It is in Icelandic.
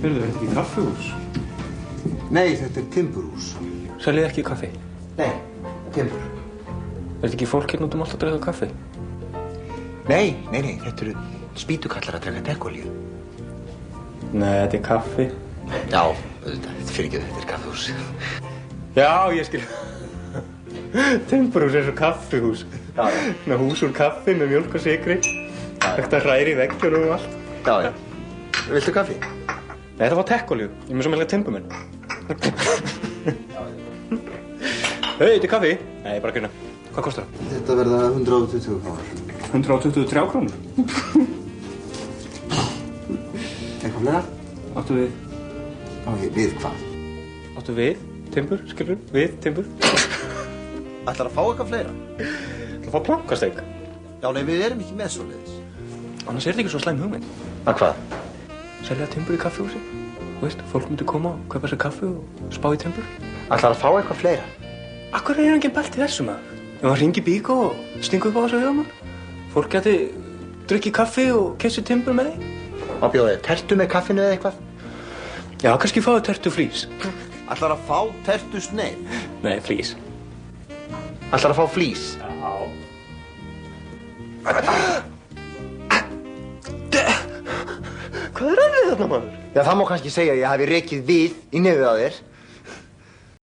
Heyrðu, þetta ekki kaffihús? Nei, þetta timburhús. Seljið ekki kaffi? Nei, timbur. Þetta ekki fólk hérna út allt að drekka kaffi? Nei, þetta eru spýtukallar að drekka dekkolíu. Nei, þetta er kaffi. Já, þetta fyrir ekki þetta er kaffihús. Já, ég skil. Timburhús er svo kaffihús. Já. Með hús úr kaffi, með mjólk og sykri. Þetta hræri í veggjunum og allt. Já. Viltu kaffi? Nei, þetta var tekkolíu. Ég er með svo meðlega timburmenn. Hei, þetta er kaffi? Nei, bara grunna. Hvað kostar það? Þetta verða 120 krónur. 123 krónur? Eitthvað fleira? Áttu við? Við hvað? Áttu við? Timbur, skilur? Við, timbur? Ætlar að fá eitthvað fleira? Það fá plankasteg. Já, nei, við erum ekki með svoleiðis. Annars er þetta ekki svo slæm hugmynd. Að hvað? Selja timbur í kaffihúsi. Þú veist, fólk myndi koma og kaupa sér kaffi og spá í timbur. Ætlar að fá eitthvað fleira? Akkur er enginn bælt í þessu, maður? Ef maður hringi bíkó og stingu upp á þessu hugamann. Fólk geti drukkið kaffi og kyssi timbur með því. Má bjóða þér tertu með kaffinu eða eitthvað? Já, kannski fáðu tertu flís. Ætlar að fá tertu sneið? Nei, flís. Ætlar að fá flís? Já. Hvað er að við þarna, maður? Já, það má kannski segja að ég hafi rekið við í nefið á þér.